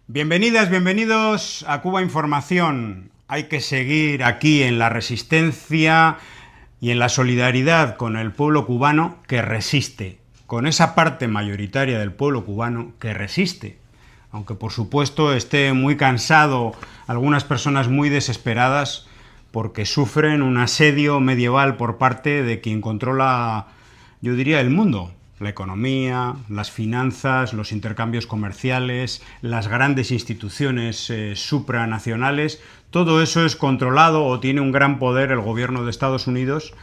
Bienvenidas, bienvenidos a Cuba Información. Hay que seguir aquí en la resistencia y en la solidaridad con el pueblo cubano que resiste, con esa parte mayoritaria del pueblo cubano que resiste. Aunque por supuesto esté muy cansado, algunas personas muy desesperadas porque sufren un asedio medieval por parte de quien controla, yo diría, el mundo. La economía, las finanzas, los intercambios comerciales, las grandes instituciones supranacionales, todo eso es controlado o tiene un gran poder el gobierno de Estados Unidos,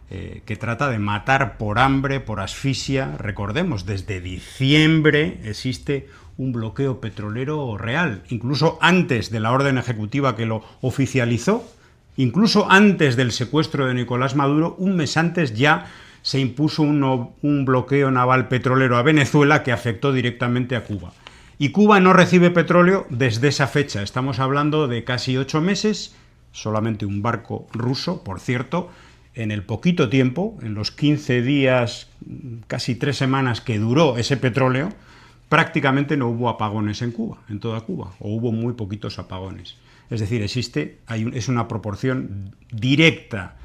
que trata de matar por hambre, por asfixia. Recordemos, desde diciembre existe un bloqueo petrolero real, incluso antes de la orden ejecutiva que lo oficializó, incluso antes del secuestro de Nicolás Maduro, un mes antes ya se impuso un bloqueo naval petrolero a Venezuela que afectó directamente a Cuba. Y Cuba no recibe petróleo desde esa fecha. Estamos hablando de casi 8 meses, solamente un barco ruso, por cierto, en el poquito tiempo, en los 15 días, casi 3 semanas que duró ese petróleo, prácticamente no hubo apagones en Cuba, en toda Cuba, o hubo muy poquitos apagones. Es decir, es una proporción directa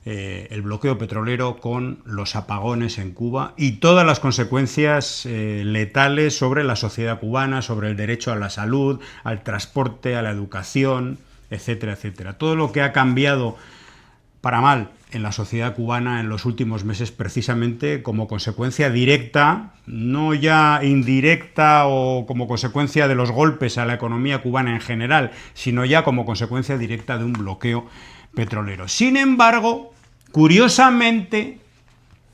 el bloqueo petrolero con los apagones en Cuba y todas las consecuencias letales sobre la sociedad cubana, sobre el derecho a la salud, al transporte, a la educación, etcétera, etcétera. Todo lo que ha cambiado para mal en la sociedad cubana en los últimos meses, precisamente como consecuencia directa, no ya indirecta o como consecuencia de los golpes a la economía cubana en general, sino ya como consecuencia directa de un bloqueo petrolero. Sin embargo, curiosamente,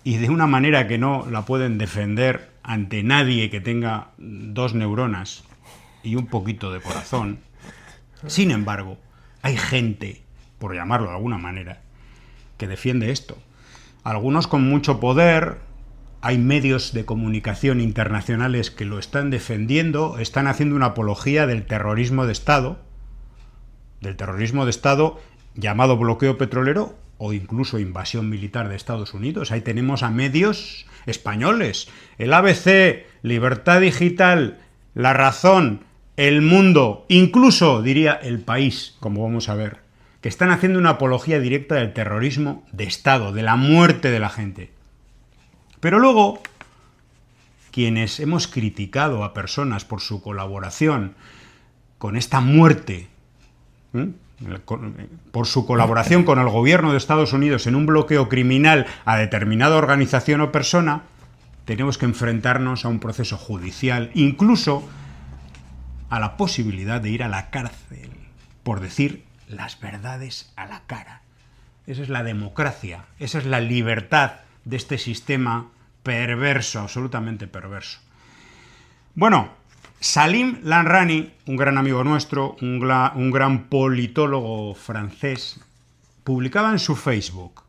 y de una manera que no la pueden defender ante nadie que tenga 2 neuronas y un poquito de corazón, sin embargo, hay gente, por llamarlo de alguna manera, que defiende esto. Algunos con mucho poder, hay medios de comunicación internacionales que lo están defendiendo, están haciendo una apología del terrorismo de Estado llamado bloqueo petrolero o incluso invasión militar de Estados Unidos. Ahí tenemos a medios españoles, el ABC, Libertad Digital, La Razón, El Mundo, incluso, diría, El País, como vamos a ver, que están haciendo una apología directa del terrorismo de Estado, de la muerte de la gente. Pero luego, quienes hemos criticado a personas por su colaboración con esta muerte, por su colaboración con el gobierno de Estados Unidos en un bloqueo criminal a determinada organización o persona, tenemos que enfrentarnos a un proceso judicial, incluso a la posibilidad de ir a la cárcel por decir las verdades a la cara. Esa es la democracia, esa es la libertad de este sistema perverso, absolutamente perverso. Bueno, Salim Lanrani, un gran amigo nuestro, un gran politólogo francés, publicaba en su Facebook: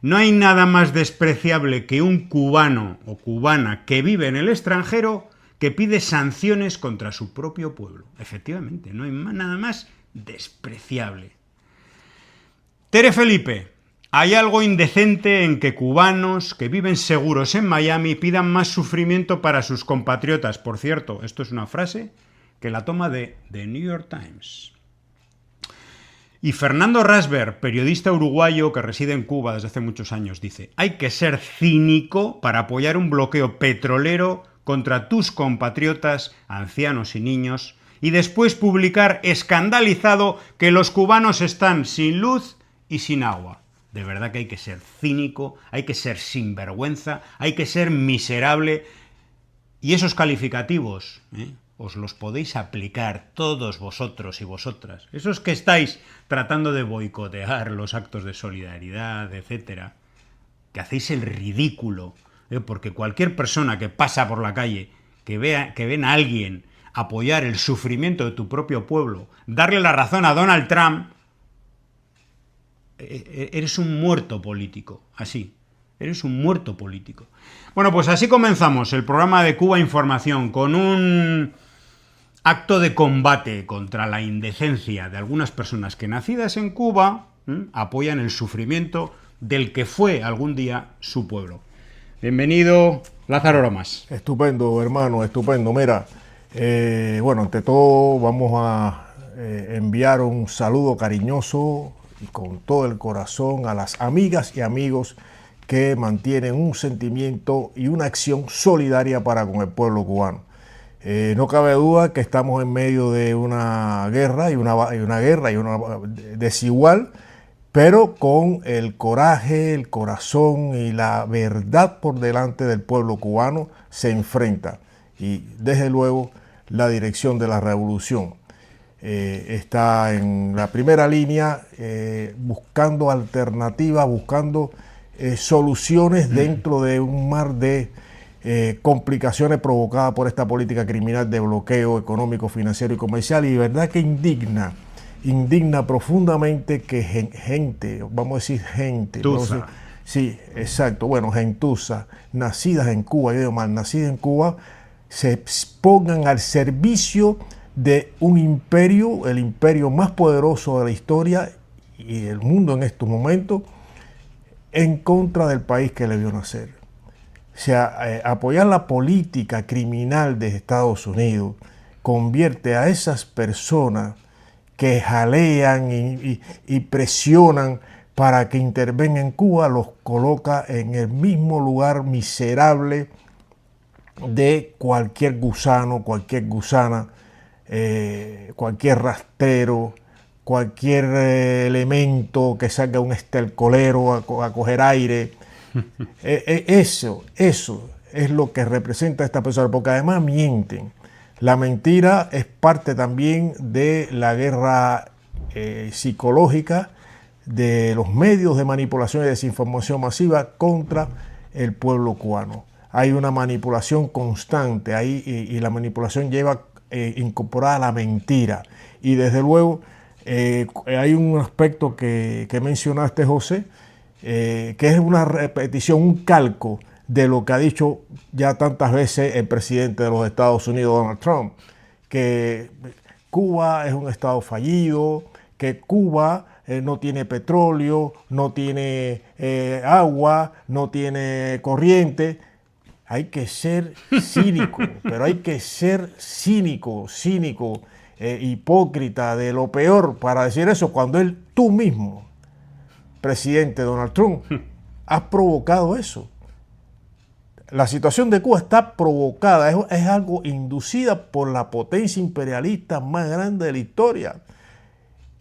no hay nada más despreciable que un cubano o cubana que vive en el extranjero que pide sanciones contra su propio pueblo. Efectivamente, no hay nada más despreciable. Tere Felipe: hay algo indecente en que cubanos que viven seguros en Miami pidan más sufrimiento para sus compatriotas. Por cierto, esto es una frase que la toma de The New York Times. Y Fernando Rasberg, periodista uruguayo que reside en Cuba desde hace muchos años, dice: hay que ser cínico para apoyar un bloqueo petrolero contra tus compatriotas, ancianos y niños, y después publicar escandalizado que los cubanos están sin luz y sin agua. De verdad que hay que ser cínico, hay que ser sinvergüenza, hay que ser miserable. Y esos calificativos, os los podéis aplicar todos vosotros y vosotras. Esos que estáis tratando de boicotear los actos de solidaridad, etcétera, que hacéis el ridículo, porque cualquier persona que pasa por la calle, que ven a alguien apoyar el sufrimiento de tu propio pueblo, darle la razón a Donald Trump, eres un muerto político, así, eres un muerto político. Bueno, pues así comenzamos el programa de Cuba Información, con un acto de combate contra la indecencia de algunas personas que, nacidas en Cuba, apoyan el sufrimiento del que fue algún día su pueblo. Bienvenido, Lázaro Lomas. Estupendo, hermano, estupendo. Mira, bueno, ante todo vamos a enviar un saludo cariñoso y con todo el corazón a las amigas y amigos que mantienen un sentimiento y una acción solidaria para con el pueblo cubano. No cabe duda que estamos en medio de una guerra y una desigual, pero con el coraje, el corazón y la verdad por delante del pueblo cubano se enfrenta. Y desde luego la dirección de la revolución está en la primera línea, buscando alternativas, buscando soluciones dentro de un mar de complicaciones provocadas por esta política criminal de bloqueo económico, financiero y comercial. Y verdad que indigna profundamente que gente, vamos a decir gente, sí, exacto, bueno, gentuza, nacidas en Cuba, yo digo mal, nacidas en Cuba, se pongan al servicio de un imperio, el imperio más poderoso de la historia y del mundo en estos momentos, en contra del país que le vio nacer. O sea, apoyar la política criminal de Estados Unidos convierte a esas personas que jalean y presionan para que intervengan en Cuba, los coloca en el mismo lugar miserable de cualquier gusano, cualquier gusana, cualquier rastrero, cualquier elemento que salga un estercolero a coger aire. Eso es lo que representa a esta persona, porque además mienten. La mentira es parte también de la guerra psicológica de los medios de manipulación y desinformación masiva contra el pueblo cubano. Hay una manipulación constante ahí y la manipulación lleva incorporada la mentira. Y desde luego hay un aspecto que mencionaste, José, que es una repetición, un calco de lo que ha dicho ya tantas veces el presidente de los Estados Unidos, Donald Trump, que Cuba es un estado fallido, que Cuba no tiene petróleo, no tiene agua, no tiene corriente. Hay que ser cínico, pero hay que ser cínico, hipócrita, de lo peor para decir eso cuando tú mismo, presidente Donald Trump, has provocado eso. La situación de Cuba está provocada, es algo inducida por la potencia imperialista más grande de la historia,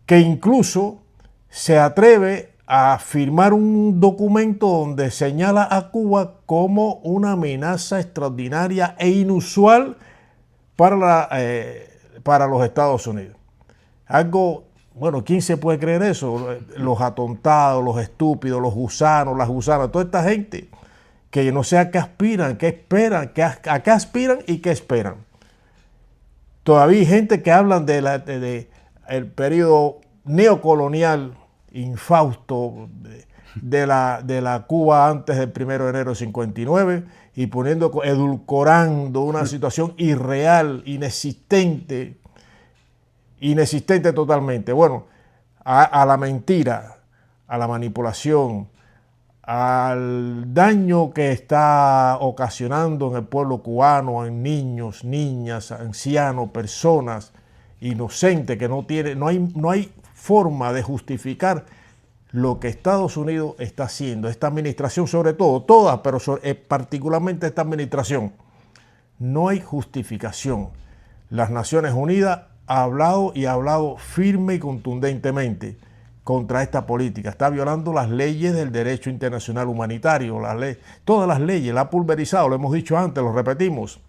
que incluso se atreve a firmar un documento donde señala a Cuba como una amenaza extraordinaria e inusual para los Estados Unidos. Algo, bueno, ¿quién se puede creer eso? Los atontados, los estúpidos, los gusanos, las gusanas, toda esta gente que no sé a qué aspiran, qué esperan, a qué aspiran y qué esperan. Todavía hay gente que hablan de el periodo neocolonial infausto de la Cuba antes del 1 de enero de 59 y edulcorando una situación irreal, inexistente totalmente. Bueno, a la mentira, a la manipulación, al daño que está ocasionando en el pueblo cubano, en niños, niñas, ancianos, personas inocentes que no hay forma de justificar lo que Estados Unidos está haciendo, esta administración sobre todo, todas, pero particularmente esta administración. No hay justificación. Las Naciones Unidas ha hablado firme y contundentemente contra esta política. Está violando las leyes del derecho internacional humanitario, todas las leyes, la ha pulverizado, lo hemos dicho antes, lo repetimos,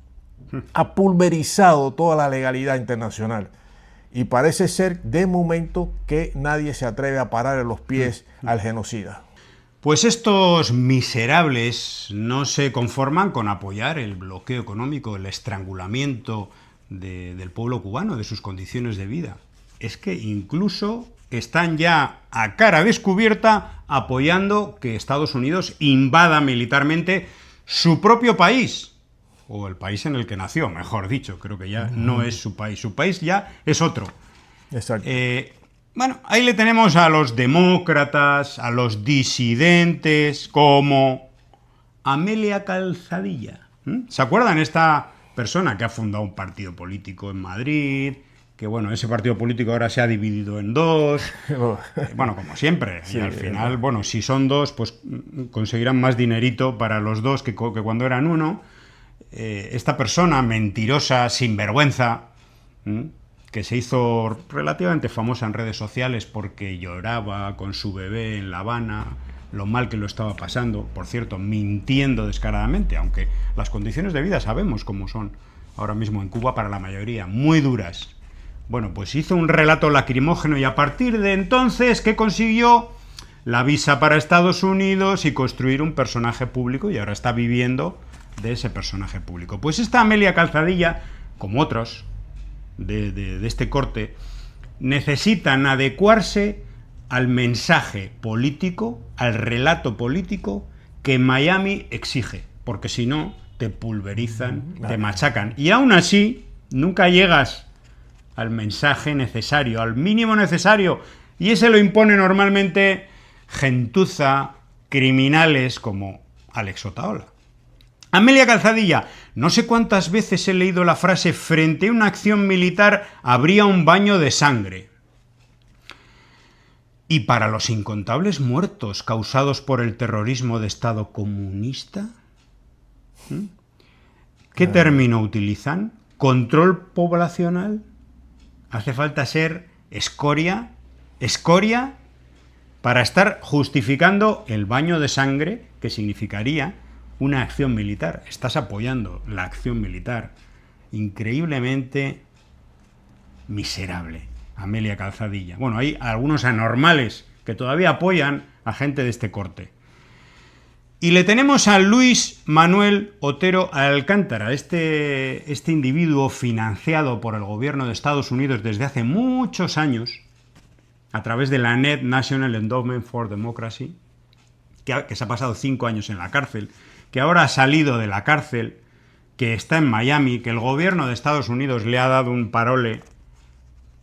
ha pulverizado toda la legalidad internacional. Y parece ser de momento que nadie se atreve a parar en los pies al genocida. Pues estos miserables no se conforman con apoyar el bloqueo económico, el estrangulamiento del pueblo cubano, de sus condiciones de vida. Es que incluso están ya a cara descubierta apoyando que Estados Unidos invada militarmente su propio país. O el país en el que nació, mejor dicho. Creo que ya no es su país ya es otro. Exacto. Bueno, ahí le tenemos a los demócratas, a los disidentes, como Amelia Calzadilla. ¿Se acuerdan? Esta persona que ha fundado un partido político en Madrid, que bueno, ese partido político ahora se ha dividido en dos, bueno, como siempre, Sí, y al final, bueno, si son dos, pues conseguirán más dinerito para los dos que cuando eran uno. Esta persona mentirosa, sinvergüenza, que se hizo relativamente famosa en redes sociales porque lloraba con su bebé en La Habana, lo mal que lo estaba pasando, por cierto, mintiendo descaradamente, aunque las condiciones de vida sabemos cómo son ahora mismo en Cuba para la mayoría, muy duras. Bueno, pues hizo un relato lacrimógeno y a partir de entonces, ¿qué consiguió? La visa para Estados Unidos y construir un personaje público, y ahora está viviendo de ese personaje público. Pues esta Amelia Calzadilla, como otros de este corte, necesitan adecuarse al mensaje político, al relato político que Miami exige, porque si no, te pulverizan, te machacan. Y aún así, nunca llegas al mensaje necesario, al mínimo necesario, y ese lo impone normalmente gentuza, criminales como Alex Otaola. Amelia Calzadilla, no sé cuántas veces he leído la frase: frente a una acción militar habría un baño de sangre. ¿Y para los incontables muertos causados por el terrorismo de Estado comunista? ¿Qué término utilizan? ¿Control poblacional? ¿Hace falta ser escoria para estar justificando el baño de sangre que significaría una acción militar? Estás apoyando la acción militar. Increíblemente miserable, Amelia Calzadilla. Bueno, hay algunos anormales que todavía apoyan a gente de este corte. Y le tenemos a Luis Manuel Otero Alcántara, este individuo financiado por el gobierno de Estados Unidos desde hace muchos años, a través de la NED, National Endowment for Democracy, que se ha pasado 5 años en la cárcel, que ahora ha salido de la cárcel, que está en Miami, que el gobierno de Estados Unidos le ha dado un parole,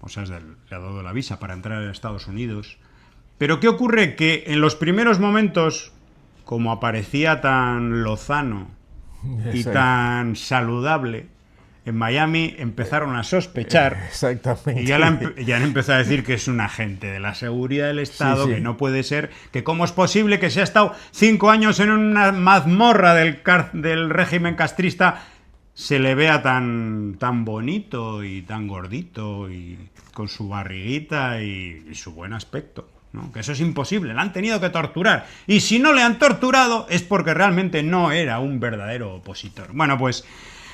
o sea, le ha dado la visa para entrar a Estados Unidos. Pero ¿qué ocurre? Que en los primeros momentos, como aparecía tan lozano y tan saludable, en Miami empezaron a sospechar. Exactamente. Y ya han empezado a decir que es un agente de la seguridad del Estado, sí. Que no puede ser, que cómo es posible que se ha estado 5 años en una mazmorra del régimen castrista, se le vea tan bonito y tan gordito y con su barriguita y su buen aspecto, ¿no? Que eso es imposible, le han tenido que torturar. Y si no le han torturado es porque realmente no era un verdadero opositor. Bueno, pues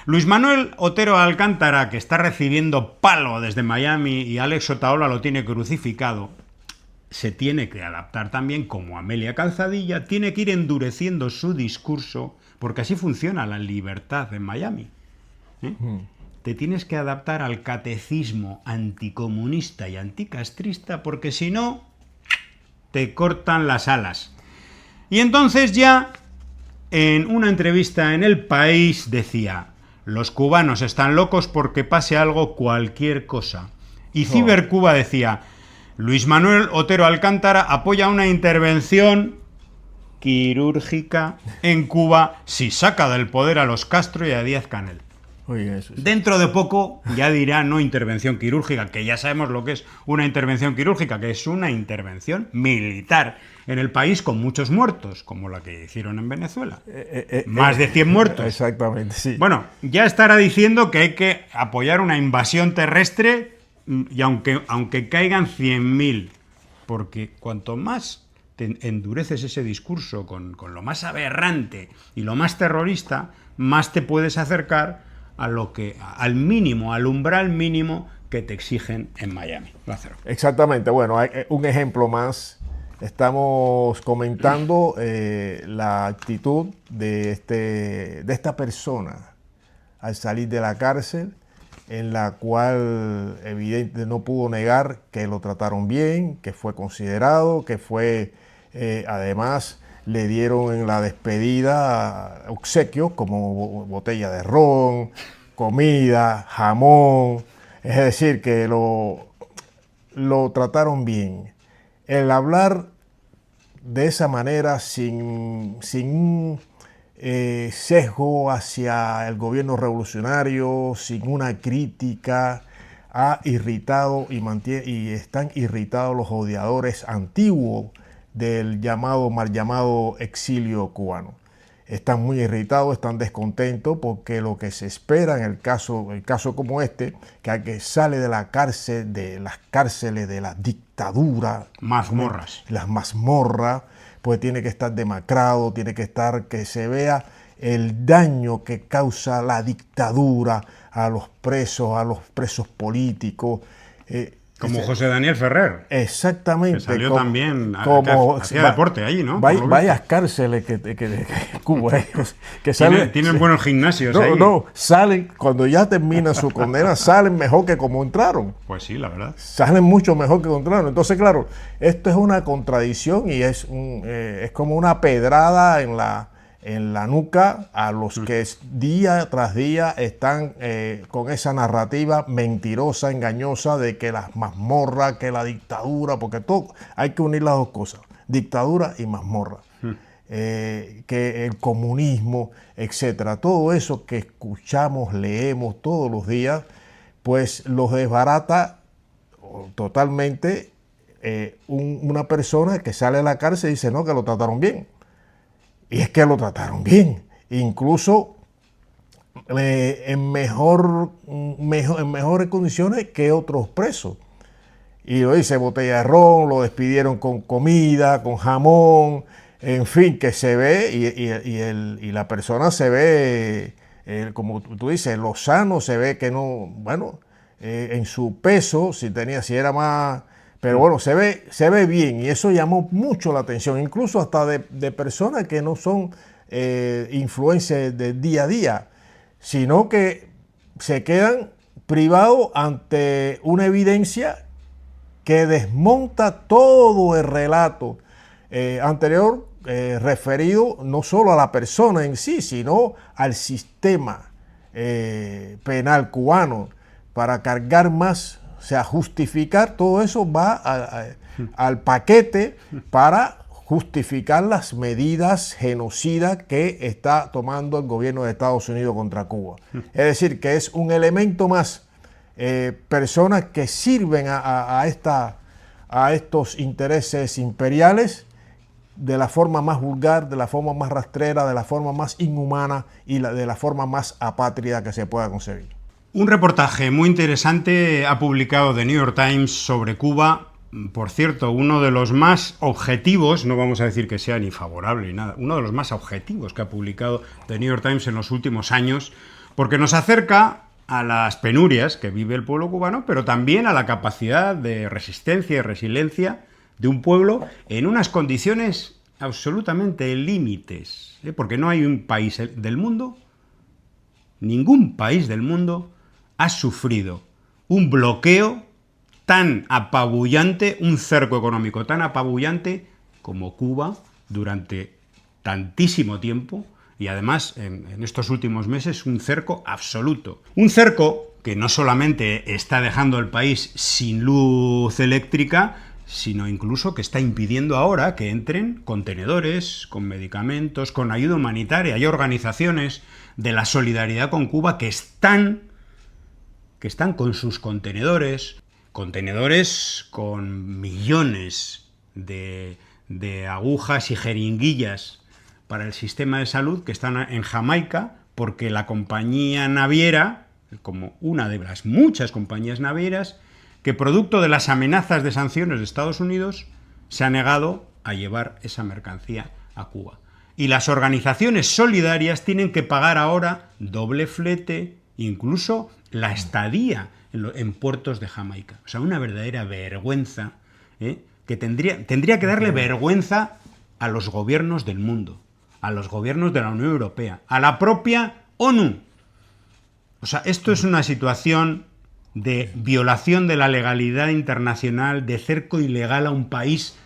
Luis Manuel Otero Alcántara, que está recibiendo palo desde Miami y Alex Otaola lo tiene crucificado, se tiene que adaptar también, como Amelia Calzadilla, tiene que ir endureciendo su discurso, porque así funciona la libertad en Miami. Te tienes que adaptar al catecismo anticomunista y anticastrista, porque si no, te cortan las alas. Y entonces ya, en una entrevista en El País, decía: los cubanos están locos porque pase algo, cualquier cosa. Y Cibercuba decía: Luis Manuel Otero Alcántara apoya una intervención quirúrgica en Cuba si saca del poder a los Castro y a Díaz-Canel. Oye, eso sí. Dentro de poco ya dirá no intervención quirúrgica, que ya sabemos lo que es una intervención quirúrgica, que es una intervención militar en el país con muchos muertos, como la que hicieron en Venezuela. Más de 100 muertos. Exactamente, sí. Bueno, ya estará diciendo que hay que apoyar una invasión terrestre, y aunque caigan 100.000, porque cuanto más te endureces ese discurso con lo más aberrante y lo más terrorista, más te puedes acercar al mínimo, al umbral mínimo que te exigen en Miami. Lázaro. Exactamente. Bueno, hay un ejemplo más. Estamos comentando la actitud de esta persona al salir de la cárcel, en la cual evidentemente no pudo negar que lo trataron bien, que fue considerado, que fue además le dieron en la despedida obsequios como botella de ron, comida, jamón, es decir, que lo trataron bien. El hablar de esa manera sin sesgo hacia el gobierno revolucionario, sin una crítica, ha irritado y están irritados los odiadores antiguos del mal llamado exilio cubano. Están muy irritados, están descontentos porque lo que se espera en el caso como este, que sale de la cárcel, de las cárceles de la dictadura, mazmorras, las mazmorras, pues tiene que estar demacrado, tiene que estar, que se vea el daño que causa la dictadura a los presos políticos. Como José Daniel Ferrer. Exactamente. Que salió también, hacía deporte allí, ¿no? Varias cárceles que Cuba. Que salen, tienen buenos gimnasios ahí. No, salen, cuando ya terminan su condena, salen mejor que como entraron. Pues sí, la verdad. Salen mucho mejor que como entraron. Entonces, claro, esto es una contradicción y es como una pedrada en la nuca a los que día tras día están con esa narrativa mentirosa, engañosa de que las mazmorras, que la dictadura, porque todo hay que unir las dos cosas, dictadura y mazmorra, que el comunismo, etcétera, todo eso que escuchamos, leemos todos los días, pues los desbarata totalmente una persona que sale de la cárcel y dice no, que lo trataron bien. Y es que lo trataron bien, incluso en mejores condiciones que otros presos. Y lo dice, botella de ron, lo despidieron con comida, con jamón, en fin, que se ve y la persona se ve, como tú dices, lozano, se ve que no, bueno, en su peso, si era más... Pero bueno, se ve bien y eso llamó mucho la atención, incluso hasta de personas que no son influencers del día a día, sino que se quedan privados ante una evidencia que desmonta todo el relato anterior referido no solo a la persona en sí, sino al sistema penal cubano para cargar más. O sea, justificar todo eso va al paquete para justificar las medidas genocidas que está tomando el gobierno de Estados Unidos contra Cuba. Es decir, que es un elemento más, personas que sirven a estos intereses imperiales de la forma más vulgar, de la forma más rastrera, de la forma más inhumana y de la forma más apátrida que se pueda concebir. Un reportaje muy interesante ha publicado The New York Times sobre Cuba. Por cierto, uno de los más objetivos, no vamos a decir que sea ni favorable ni nada, uno de los más objetivos que ha publicado The New York Times en los últimos años, porque nos acerca a las penurias que vive el pueblo cubano, pero también a la capacidad de resistencia y resiliencia de un pueblo en unas condiciones absolutamente límites, porque no hay un país del mundo, ningún país del mundo, ha sufrido un bloqueo tan apabullante, un cerco económico tan apabullante como Cuba durante tantísimo tiempo y además en estos últimos meses un cerco absoluto. Un cerco que no solamente está dejando el país sin luz eléctrica, sino incluso que está impidiendo ahora que entren contenedores con medicamentos, con ayuda humanitaria. Hay organizaciones de la solidaridad con Cuba que están con sus contenedores con millones de agujas y jeringuillas para el sistema de salud, que están en Jamaica, porque la compañía naviera, como una de las muchas compañías navieras, que producto de las amenazas de sanciones de Estados Unidos, se ha negado a llevar esa mercancía a Cuba. Y las organizaciones solidarias tienen que pagar ahora doble flete, incluso la estadía en puertos de Jamaica. O sea, una verdadera vergüenza, que tendría que darle vergüenza a los gobiernos del mundo, a los gobiernos de la Unión Europea, a la propia ONU. O sea, esto es una situación de violación de la legalidad internacional, de cerco ilegal a un país,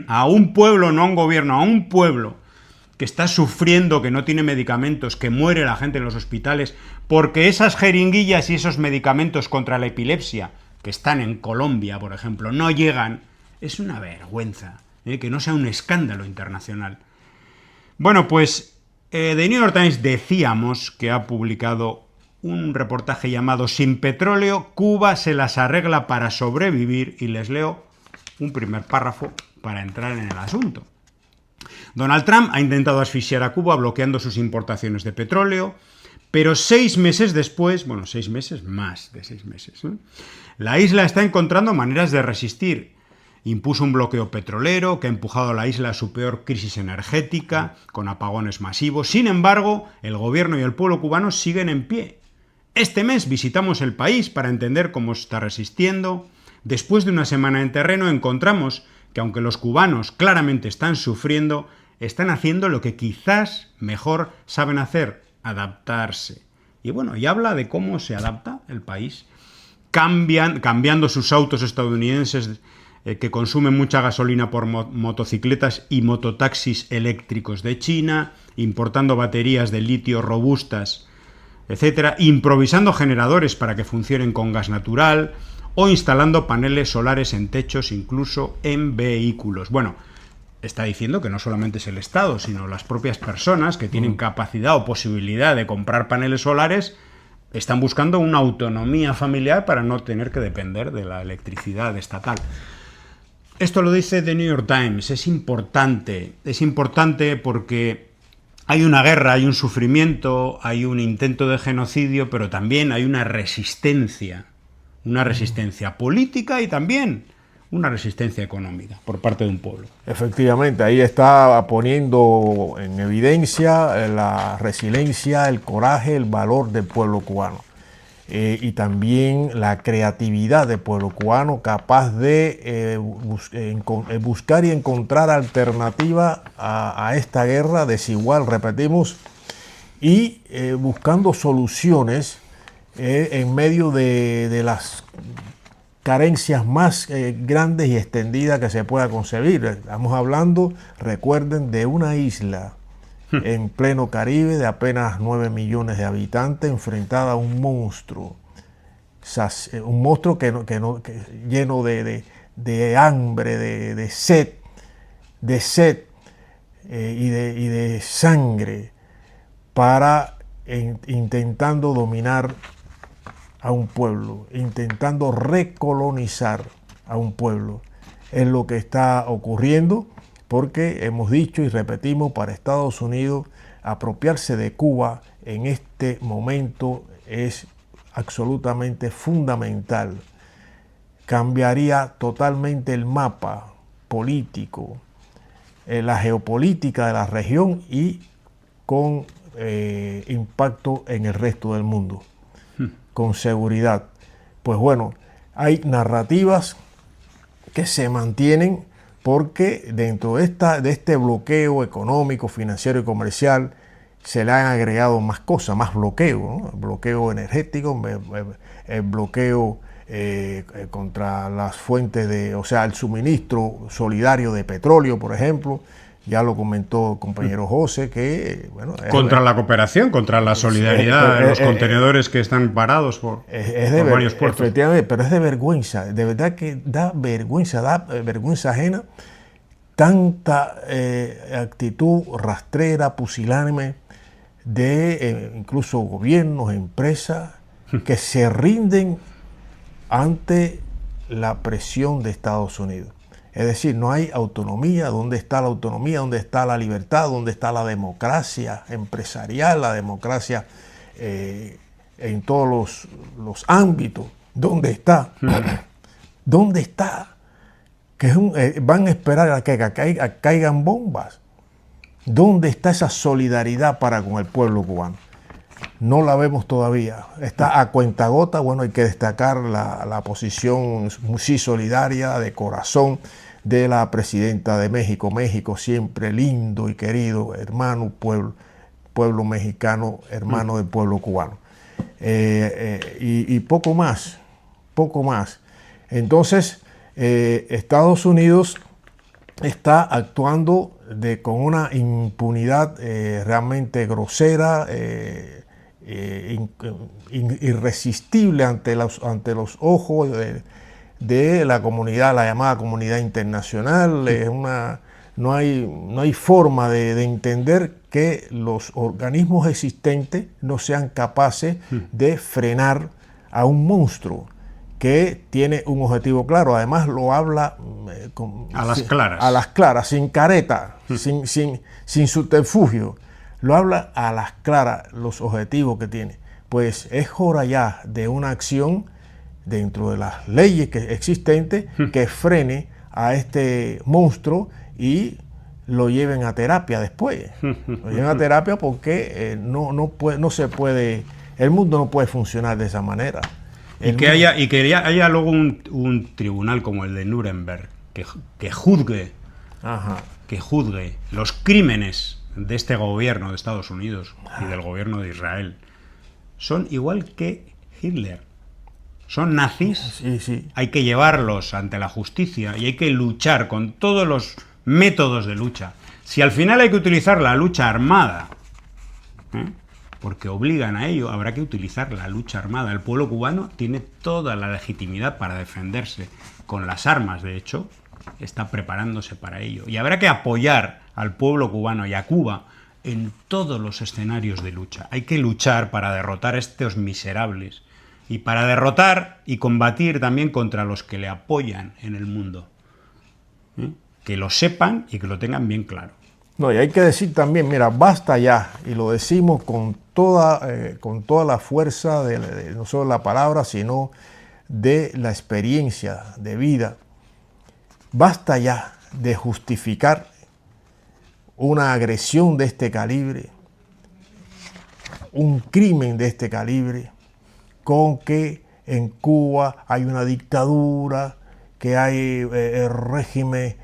a un pueblo, no a un gobierno, a un pueblo que está sufriendo, que no tiene medicamentos, que muere la gente en los hospitales, porque esas jeringuillas y esos medicamentos contra la epilepsia, que están en Colombia, por ejemplo, no llegan. Es una vergüenza, que no sea un escándalo internacional. Bueno, pues The New York Times decíamos que ha publicado un reportaje llamado Sin petróleo, Cuba se las arregla para sobrevivir, y les leo un primer párrafo para entrar en el asunto. Donald Trump ha intentado asfixiar a Cuba bloqueando sus importaciones de petróleo, pero 6 meses después, bueno, 6 meses, más de 6 meses, la isla está encontrando maneras de resistir. Impuso un bloqueo petrolero que ha empujado a la isla a su peor crisis energética, con apagones masivos. Sin embargo, el gobierno y el pueblo cubano siguen en pie. Este mes visitamos el país para entender cómo está resistiendo. Después de una semana en terreno encontramos que aunque los cubanos claramente están sufriendo, están haciendo lo que quizás mejor saben hacer, adaptarse. Y bueno, y habla de cómo se adapta el país, cambiando sus autos estadounidenses que consumen mucha gasolina por motocicletas y mototaxis eléctricos de China, importando baterías de litio robustas, etcétera, improvisando generadores para que funcionen con gas natural o instalando paneles solares en techos, incluso en vehículos. Bueno, está diciendo que no solamente es el Estado, sino las propias personas que tienen capacidad o posibilidad de comprar paneles solares están buscando una autonomía familiar para no tener que depender de la electricidad estatal. Esto lo dice The New York Times. Es importante porque hay una guerra, hay un sufrimiento, hay un intento de genocidio, pero también hay una resistencia política y también una resistencia económica por parte de un pueblo. Efectivamente, ahí está poniendo en evidencia la resiliencia, el coraje, el valor del pueblo cubano. Y también la creatividad del pueblo cubano, capaz de buscar y encontrar alternativa a esta guerra desigual, repetimos, y buscando soluciones en medio de las carencias más grandes y extendidas que se pueda concebir. Estamos hablando, recuerden, de una isla en pleno Caribe de apenas 9 millones de habitantes, enfrentada a un monstruo lleno de hambre, de sed y de sangre, intentando dominar a un pueblo, intentando recolonizar a un pueblo. Es lo que está ocurriendo, porque hemos dicho y repetimos, para Estados Unidos apropiarse de Cuba en este momento es absolutamente fundamental. Cambiaría totalmente el mapa político, la geopolítica de la región y con impacto en el resto del mundo, con seguridad. Pues bueno, hay narrativas que se mantienen porque dentro de este bloqueo económico, financiero y comercial se le han agregado más cosas, más bloqueo, ¿no? Bloqueo energético, el bloqueo contra las fuentes el suministro solidario de petróleo, por ejemplo. Ya lo comentó el compañero José, que bueno... Contra la cooperación, contra la solidaridad de los contenedores que están parados por varios puertos. Efectivamente, pero es de vergüenza, de verdad que da vergüenza ajena tanta actitud rastrera, pusilánime de incluso gobiernos, empresas, que se rinden ante la presión de Estados Unidos. Es decir, no hay autonomía. ¿Dónde está la autonomía? ¿Dónde está la libertad? ¿Dónde está la democracia empresarial, la democracia en todos los ámbitos? ¿Dónde está? ¿Dónde está? Van a esperar a que caigan bombas. ¿Dónde está esa solidaridad para con el pueblo cubano? No la vemos todavía. Está a cuentagota. Bueno, hay que destacar la posición muy solidaria, de corazón, de la presidenta de México. México siempre lindo y querido, hermano, pueblo mexicano, hermano del pueblo cubano. Y poco más. Entonces, Estados Unidos está actuando con una impunidad realmente grosera, irresistible ante los ojos de la comunidad, la llamada comunidad internacional. Es una no hay forma de entender que los organismos existentes no sean capaces de frenar a un monstruo que tiene un objetivo claro. Además lo habla a las claras. A las claras, sin careta, sin subterfugio. Lo habla a las claras los objetivos que tiene. Pues es hora ya de una acción dentro de las leyes existentes que frene a este monstruo y lo lleven a terapia después. Lo lleven a terapia porque no se puede, el mundo no puede funcionar de esa manera. Y que haya luego un tribunal como el de Nuremberg que juzgue los crímenes de este gobierno de Estados Unidos y del gobierno de Israel. Son igual que Hitler. Son nazis. Sí. Hay que llevarlos ante la justicia y hay que luchar con todos los métodos de lucha. Si al final hay que utilizar la lucha armada, porque obligan a ello, habrá que utilizar la lucha armada. El pueblo cubano tiene toda la legitimidad para defenderse con las armas, de hecho, está preparándose para ello. Y habrá que apoyar al pueblo cubano y a Cuba en todos los escenarios de lucha. Hay que luchar para derrotar a estos miserables y para derrotar y combatir también contra los que le apoyan en el mundo. Que lo sepan y que lo tengan bien claro. No, y hay que decir también, mira, basta ya, y lo decimos con toda la fuerza de no solo la palabra, sino de la experiencia de vida. Basta ya de justificar una agresión de este calibre, un crimen de este calibre, con que en Cuba hay una dictadura, que hay el régimen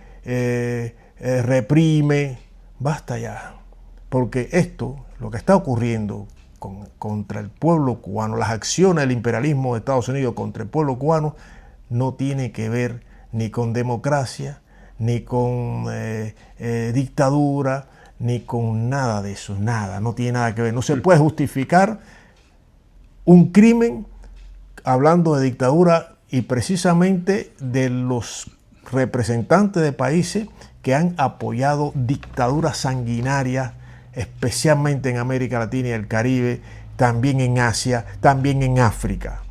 reprime. Basta ya, porque esto, lo que está ocurriendo contra el pueblo cubano, las acciones del imperialismo de Estados Unidos contra el pueblo cubano, no tiene que ver ni con democracia, ni con dictadura, ni con nada de eso, nada, no tiene nada que ver. No se puede justificar un crimen hablando de dictadura y precisamente de los representantes de países que han apoyado dictaduras sanguinarias, especialmente en América Latina y el Caribe, también en Asia, también en África.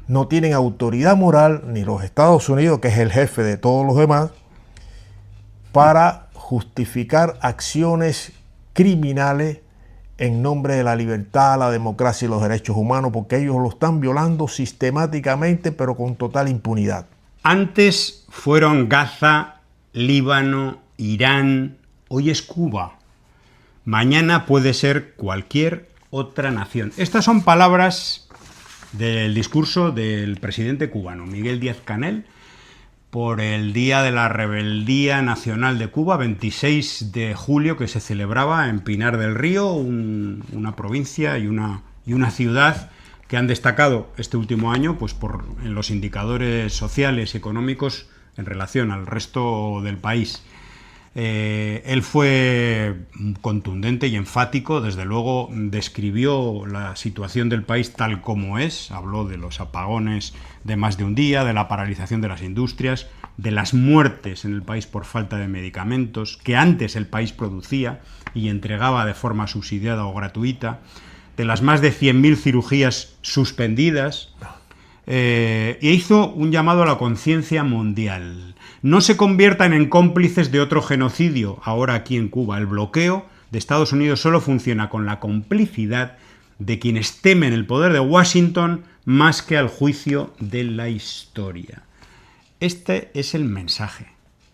No tienen autoridad moral, ni los Estados Unidos, que es el jefe de todos los demás, para justificar acciones criminales en nombre de la libertad, la democracia y los derechos humanos, porque ellos lo están violando sistemáticamente, pero con total impunidad. Antes fueron Gaza, Líbano, Irán, hoy es Cuba. Mañana puede ser cualquier otra nación. Estas son palabras del discurso del presidente cubano, Miguel Díaz-Canel, por el Día de la Rebeldía Nacional de Cuba, 26 de julio, que se celebraba en Pinar del Río, una provincia y una ciudad que han destacado este último año pues en los indicadores sociales y económicos en relación al resto del país. Él fue contundente y enfático, desde luego describió la situación del país tal como es, habló de los apagones de más de un día, de la paralización de las industrias, de las muertes en el país por falta de medicamentos, que antes el país producía y entregaba de forma subsidiada o gratuita, de las más de 100.000 cirugías suspendidas, e hizo un llamado a la conciencia mundial. No se conviertan en cómplices de otro genocidio ahora aquí en Cuba. El bloqueo de Estados Unidos solo funciona con la complicidad de quienes temen el poder de Washington más que al juicio de la historia. Este es el mensaje.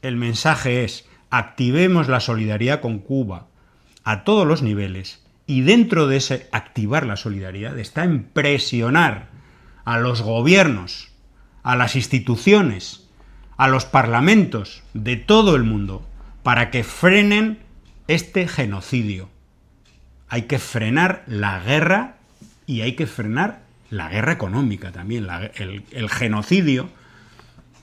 El mensaje es: activemos la solidaridad con Cuba a todos los niveles, y dentro de ese activar la solidaridad está en presionar a los gobiernos, a las instituciones, a los parlamentos de todo el mundo para que frenen este genocidio. Hay que frenar la guerra y hay que frenar la guerra económica también, el genocidio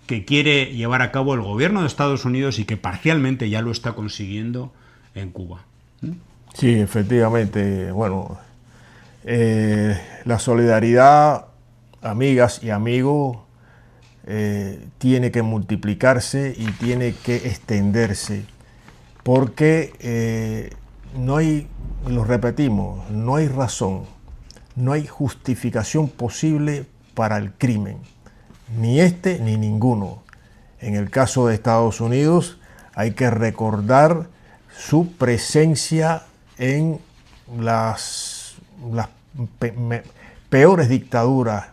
que quiere llevar a cabo el gobierno de Estados Unidos y que parcialmente ya lo está consiguiendo en Cuba. Sí, efectivamente. Bueno, la solidaridad, amigas y amigos, tiene que multiplicarse y tiene que extenderse. porque no hay, lo repetimos, no hay razón, no hay justificación posible para el crimen, ni este ni ninguno. En el caso de Estados Unidos hay que recordar su presencia en las peores dictaduras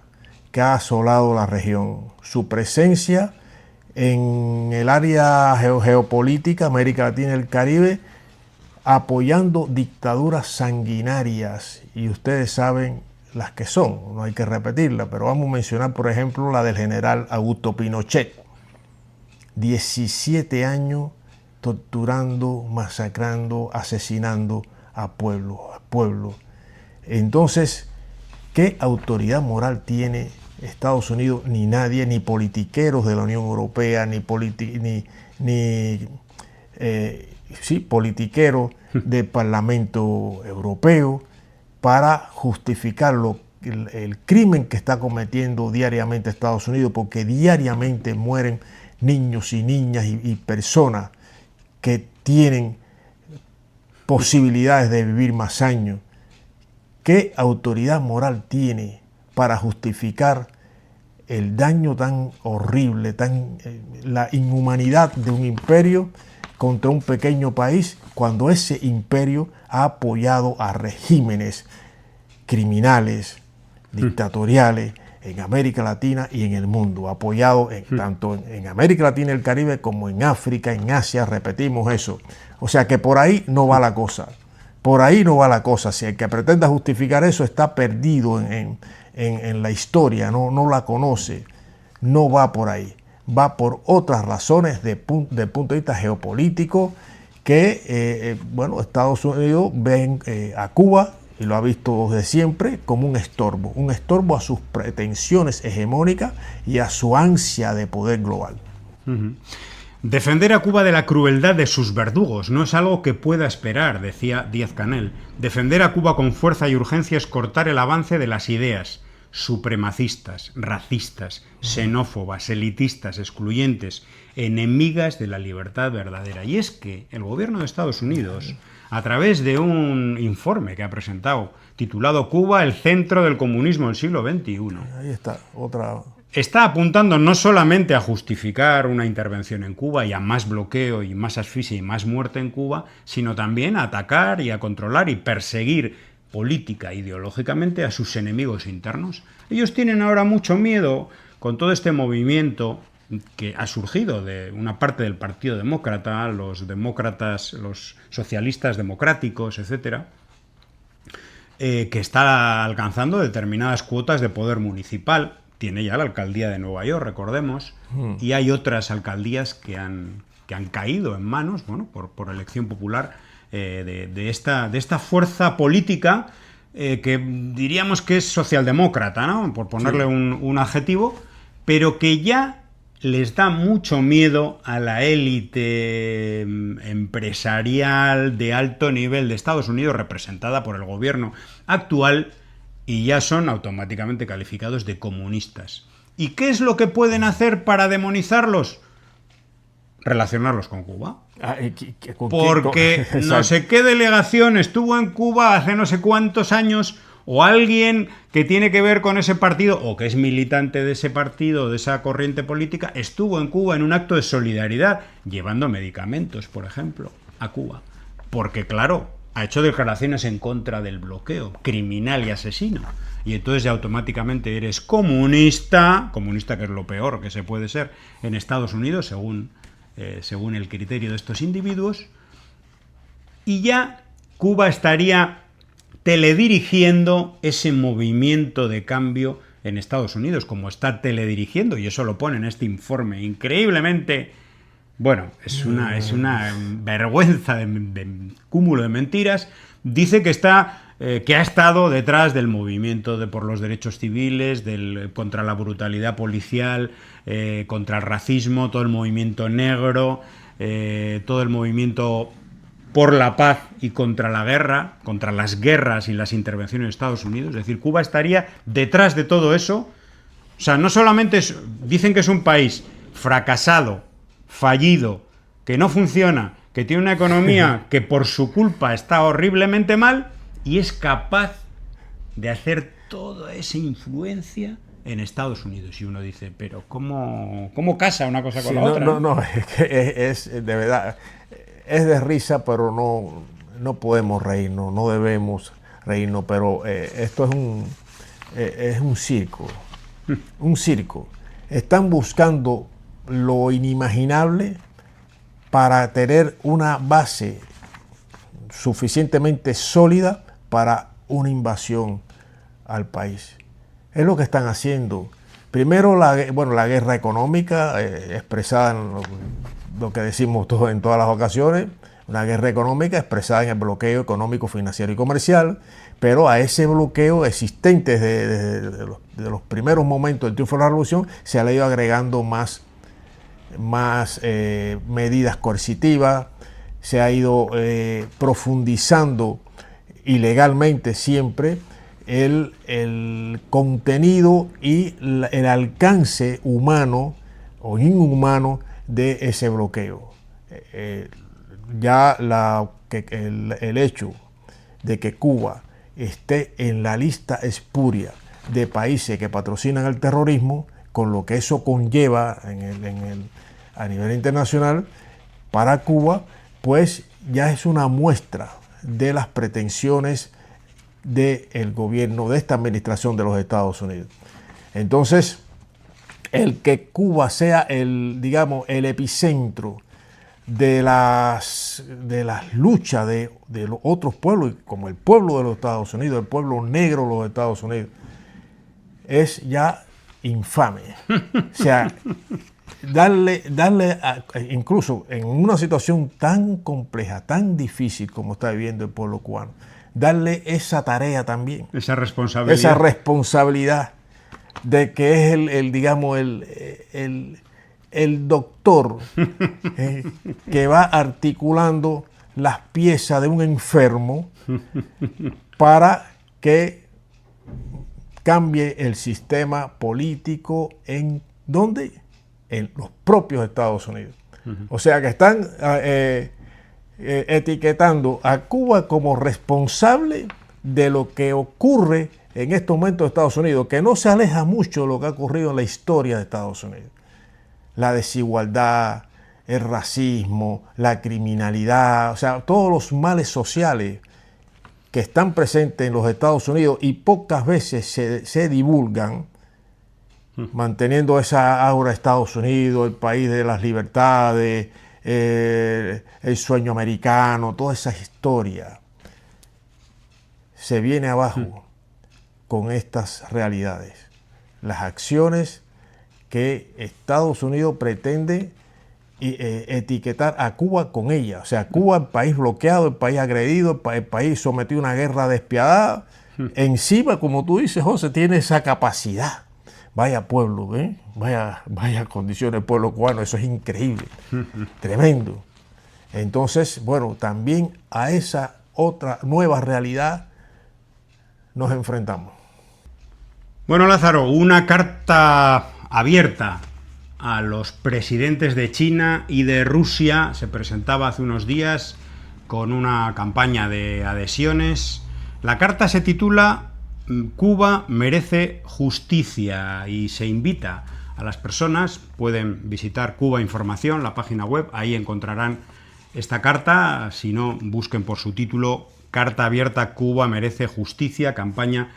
que ha asolado la región, su presencia en el área geopolítica, América Latina y el Caribe, apoyando dictaduras sanguinarias, y ustedes saben las que son, no hay que repetirlas, pero vamos a mencionar, por ejemplo, la del general Augusto Pinochet. 17 años torturando, masacrando, asesinando a pueblo. Entonces, ¿qué autoridad moral tiene Estados Unidos? Ni nadie, ni politiqueros de la Unión Europea, ni politiqueros del Parlamento Europeo para justificar el crimen que está cometiendo diariamente Estados Unidos, porque diariamente mueren niños y niñas y personas que tienen posibilidades de vivir más años. ¿Qué autoridad moral tiene para justificar el daño tan horrible, la inhumanidad de un imperio contra un pequeño país, cuando ese imperio ha apoyado a regímenes criminales, dictatoriales, en América Latina y en el mundo, apoyado tanto en América Latina y el Caribe como en África, en Asia, repetimos eso. O sea que por ahí no va la cosa. Por ahí no va la cosa. Si el que pretenda justificar eso está perdido en la historia, no la conoce, no va por ahí. Va por otras razones del punto de vista geopolítico que, Estados Unidos ven a Cuba, y lo ha visto desde siempre, como un estorbo a sus pretensiones hegemónicas y a su ansia de poder global. Defender a Cuba de la crueldad de sus verdugos no es algo que pueda esperar, decía Díaz-Canel. Defender a Cuba con fuerza y urgencia es cortar el avance de las ideas supremacistas, racistas, xenófobas, elitistas, excluyentes, enemigas de la libertad verdadera. Y es que el gobierno de Estados Unidos, a través de un informe que ha presentado, titulado Cuba, el centro del comunismo del siglo XXI, ahí está, está apuntando no solamente a justificar una intervención en Cuba y a más bloqueo y más asfixia y más muerte en Cuba, sino también a atacar y a controlar y perseguir política e ideológicamente a sus enemigos internos. Ellos tienen ahora mucho miedo con todo este movimiento que ha surgido de una parte del Partido Demócrata, los demócratas, los socialistas democráticos, etcétera, que está alcanzando determinadas cuotas de poder municipal. Tiene ya la alcaldía de Nueva York, recordemos, y hay otras alcaldías que han caído en manos, por elección popular, de esta fuerza política que diríamos que es socialdemócrata, ¿no? Por ponerle un adjetivo, pero que ya les da mucho miedo a la élite empresarial de alto nivel de Estados Unidos, representada por el gobierno actual, y ya son automáticamente calificados de comunistas. ¿Y qué es lo que pueden hacer para demonizarlos? Relacionarlos con Cuba. Porque no sé qué delegación estuvo en Cuba hace no sé cuántos años, o alguien que tiene que ver con ese partido, o que es militante de ese partido, de esa corriente política, estuvo en Cuba en un acto de solidaridad, llevando medicamentos, por ejemplo, a Cuba. Porque, claro, ha hecho declaraciones en contra del bloqueo, criminal y asesino. Y entonces ya automáticamente eres comunista que es lo peor que se puede ser en Estados Unidos, según el criterio de estos individuos, y ya Cuba estaría teledirigiendo ese movimiento de cambio en Estados Unidos, como está teledirigiendo, y eso lo pone en este informe increíblemente. Bueno, es una vergüenza de cúmulo de mentiras. Dice que ha estado detrás del movimiento por los derechos civiles, contra la brutalidad policial, contra el racismo, todo el movimiento negro, todo el movimiento por la paz y contra la guerra, contra las guerras y las intervenciones de Estados Unidos. Es decir, Cuba estaría detrás de todo eso. O sea, no solamente dicen que es un país fracasado, fallido, que no funciona, que tiene una economía que por su culpa está horriblemente mal y es capaz de hacer toda esa influencia en Estados Unidos. Y uno dice, pero ¿cómo casa una cosa con la otra? No, es que es de verdad, es de risa, pero no podemos reírnos, no debemos reírnos, pero esto es un circo, un circo. Están buscando lo inimaginable para tener una base suficientemente sólida para una invasión al país. Es lo que están haciendo. Primero, la guerra económica, expresada en lo que decimos en todas las ocasiones, una guerra económica expresada en el bloqueo económico, financiero y comercial, pero a ese bloqueo existente desde los primeros momentos del triunfo de la revolución se ha ido agregando más medidas coercitivas, se ha ido profundizando ilegalmente siempre el contenido y el alcance humano o inhumano de ese bloqueo. Ya el hecho de que Cuba esté en la lista espuria de países que patrocinan el terrorismo, con lo que eso conlleva a nivel internacional para Cuba, pues ya es una muestra de las pretensiones del gobierno, de esta administración de los Estados Unidos. Entonces, el que Cuba sea el epicentro de las luchas de los otros pueblos, como el pueblo de los Estados Unidos, el pueblo negro de los Estados Unidos, es ya infame. O sea, incluso en una situación tan compleja, tan difícil como está viviendo el pueblo cubano, darle esa tarea también. Esa responsabilidad. Esa responsabilidad de que es el doctor que va articulando las piezas de un enfermo para que cambie el sistema político en ¿dónde? En los propios Estados Unidos. O sea que están etiquetando a Cuba como responsable de lo que ocurre en estos momentos en Estados Unidos, que no se aleja mucho de lo que ha ocurrido en la historia de Estados Unidos. La desigualdad, el racismo, la criminalidad, o sea, todos los males sociales que están presentes en los Estados Unidos y pocas veces se divulgan, manteniendo esa aura de Estados Unidos, el país de las libertades, el sueño americano, toda esa historia, se viene abajo con estas realidades. Las acciones que Estados Unidos pretende etiquetar a Cuba con ella. O sea, Cuba, el país bloqueado, el país agredido, el país sometido a una guerra despiadada. Encima, como tú dices, José, tiene esa capacidad. Vaya pueblo, ¿eh? Vaya condiciones del pueblo cubano, eso es increíble, tremendo. Entonces, bueno, también a esa otra nueva realidad nos enfrentamos. Bueno, Lázaro, una carta abierta a los presidentes de China y de Rusia se presentaba hace unos días con una campaña de adhesiones. La carta se titula Cuba merece justicia y se invita a las personas, pueden visitar Cuba Información, la página web, ahí encontrarán esta carta, si no, busquen por su título, Carta abierta, Cuba merece justicia, campaña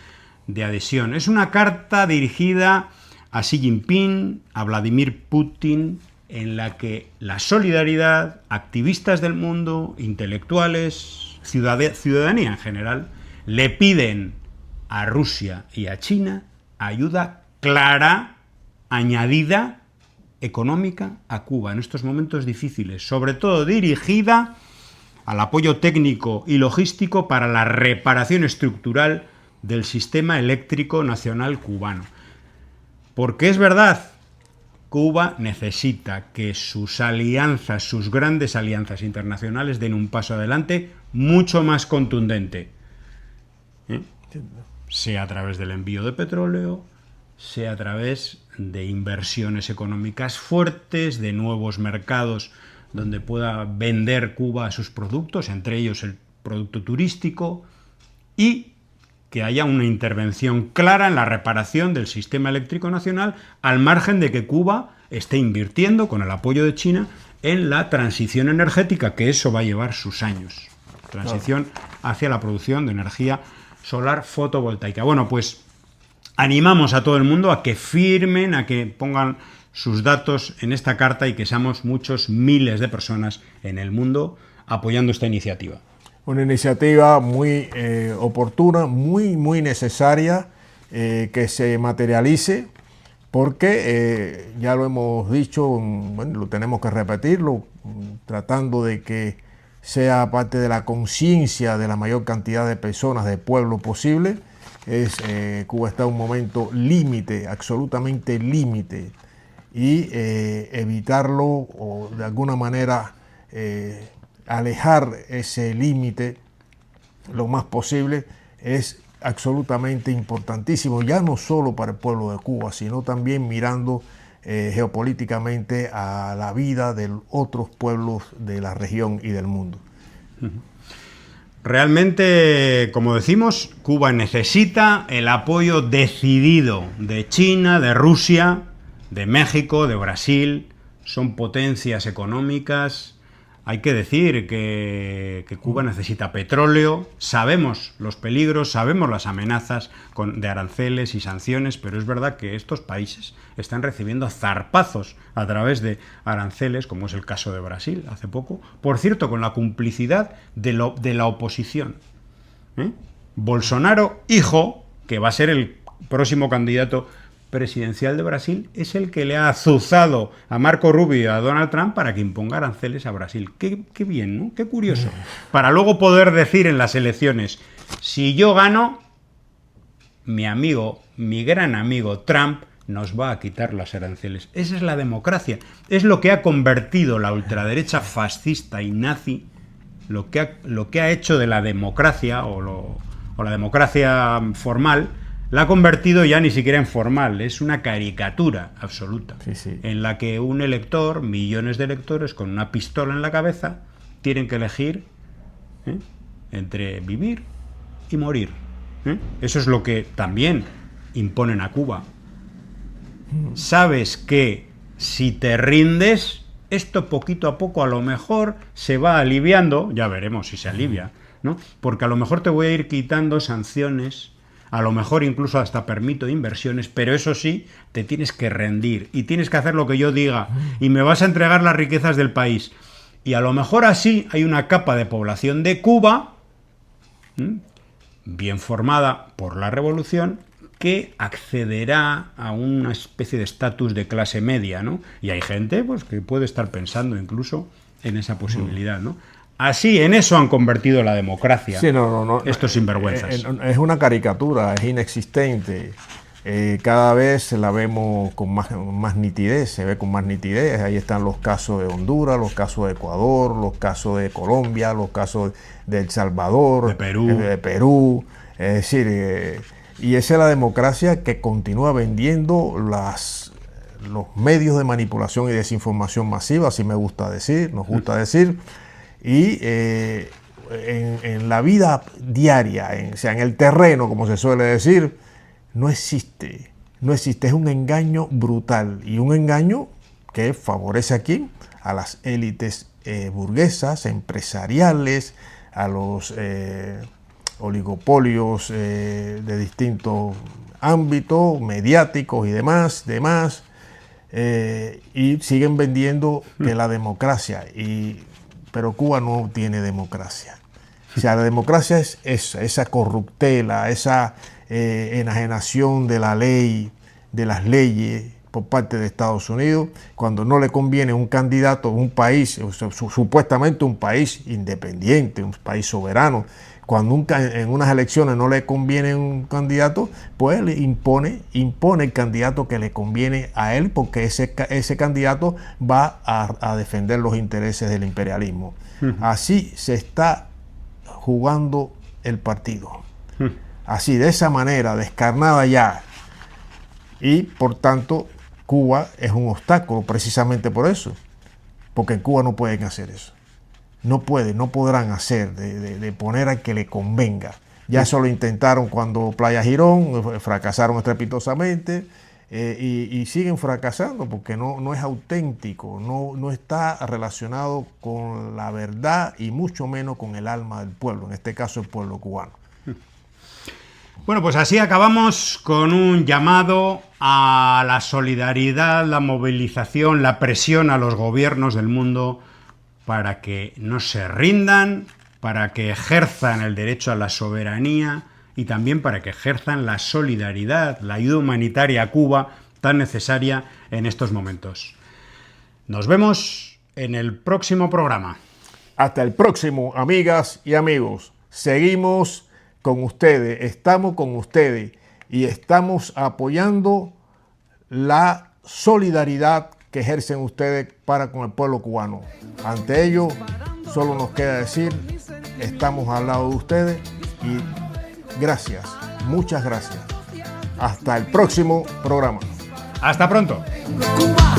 de adhesión. Es una carta dirigida a Xi Jinping, a Vladimir Putin, en la que la solidaridad, activistas del mundo, intelectuales, ciudadanía en general, le piden a Rusia y a China ayuda clara, añadida, económica a Cuba en estos momentos difíciles, sobre todo dirigida al apoyo técnico y logístico para la reparación estructural del sistema eléctrico nacional cubano. Porque es verdad, Cuba necesita que sus alianzas, sus grandes alianzas internacionales den un paso adelante mucho más contundente. Sea a través del envío de petróleo, sea a través de inversiones económicas fuertes, de nuevos mercados donde pueda vender Cuba sus productos, entre ellos el producto turístico, y que haya una intervención clara en la reparación del sistema eléctrico nacional, al margen de que Cuba esté invirtiendo, con el apoyo de China, en la transición energética, que eso va a llevar sus años. Transición hacia la producción de energía solar fotovoltaica. Bueno, pues animamos a todo el mundo a que firmen, a que pongan sus datos en esta carta y que seamos muchos, miles de personas en el mundo apoyando esta iniciativa. Una iniciativa muy oportuna, muy necesaria, que se materialice, porque ya lo hemos dicho, bueno, lo tenemos que repetirlo, tratando de que sea parte de la conciencia de la mayor cantidad de personas, de pueblo posible. Cuba está en un momento límite, absolutamente límite, y evitarlo o de alguna manera alejar ese límite lo más posible es absolutamente importantísimo, ya no solo para el pueblo de Cuba, sino también mirando geopolíticamente a la vida de otros pueblos de la región y del mundo. Realmente, como decimos, Cuba necesita el apoyo decidido de China, de Rusia, de México, de Brasil. Son potencias económicas. Hay que decir que Cuba necesita petróleo, sabemos los peligros, sabemos las amenazas de aranceles y sanciones, pero es verdad que estos países están recibiendo zarpazos a través de aranceles, como es el caso de Brasil hace poco, por cierto, con la complicidad de la oposición. Bolsonaro, hijo, que va a ser el próximo candidato presidencial de Brasil, es el que le ha azuzado a Marco Rubio y a Donald Trump para que imponga aranceles a Brasil. Qué bien, ¿no? Qué curioso. Para luego poder decir en las elecciones, si yo gano, mi amigo, mi gran amigo Trump nos va a quitar los aranceles. Esa es la democracia. Es lo que ha convertido la ultraderecha fascista y nazi, lo que ha hecho de la democracia o la democracia formal, la ha convertido ya ni siquiera en formal, es una caricatura absoluta, Sí. En la que un elector, millones de electores con una pistola en la cabeza, tienen que elegir entre vivir y morir. Eso es lo que también imponen a Cuba. Sabes que si te rindes, esto poquito a poco a lo mejor se va aliviando, ya veremos si se alivia, ¿no? Porque a lo mejor te voy a ir quitando sanciones, a lo mejor incluso hasta permito inversiones, pero eso sí, te tienes que rendir y tienes que hacer lo que yo diga y me vas a entregar las riquezas del país. Y a lo mejor así hay una capa de población de Cuba, bien formada por la revolución, que accederá a una especie de estatus de clase media, ¿no? Y hay gente pues, que puede estar pensando incluso en esa posibilidad, ¿no? Así, en eso han convertido la democracia, sí, no, estos sinvergüenzas. Es una caricatura, es inexistente. Cada vez la vemos con más nitidez, se ve con más nitidez. Ahí están los casos de Honduras, los casos de Ecuador, los casos de Colombia, los casos de El Salvador, de Perú. Es decir, y esa es la democracia que continúa vendiendo los medios de manipulación y desinformación masiva, así nos gusta decir. Y en la vida diaria, en el terreno, como se suele decir, no existe, es un engaño brutal y un engaño que favorece aquí a las élites burguesas, empresariales, a los oligopolios de distintos ámbitos, mediáticos y demás, y siguen vendiendo que la democracia, pero Cuba no tiene democracia. O sea, la democracia es esa corruptela, esa enajenación de la ley, de las leyes por parte de Estados Unidos, cuando no le conviene un candidato, un país, supuestamente un país independiente, un país soberano, cuando en unas elecciones no le conviene un candidato, pues le impone el candidato que le conviene a él, porque ese candidato va a defender los intereses del imperialismo. Así se está jugando el partido. Así, de esa manera, descarnada ya. Y, por tanto, Cuba es un obstáculo precisamente por eso. porque en Cuba no pueden hacer eso. No podrán hacer de poner al que le convenga. Ya eso lo intentaron cuando Playa Girón, fracasaron estrepitosamente y siguen fracasando porque no es auténtico, no está relacionado con la verdad y mucho menos con el alma del pueblo, en este caso el pueblo cubano. Bueno, pues así acabamos con un llamado a la solidaridad, la movilización, la presión a los gobiernos del mundo para que no se rindan, para que ejerzan el derecho a la soberanía y también para que ejerzan la solidaridad, la ayuda humanitaria a Cuba tan necesaria en estos momentos. Nos vemos en el próximo programa. Hasta el próximo, amigas y amigos. Seguimos con ustedes, estamos con ustedes y estamos apoyando la solidaridad que ejercen ustedes para con el pueblo cubano. Ante ello, solo nos queda decir, estamos al lado de ustedes y gracias, muchas gracias. Hasta el próximo programa. Hasta pronto. Cuba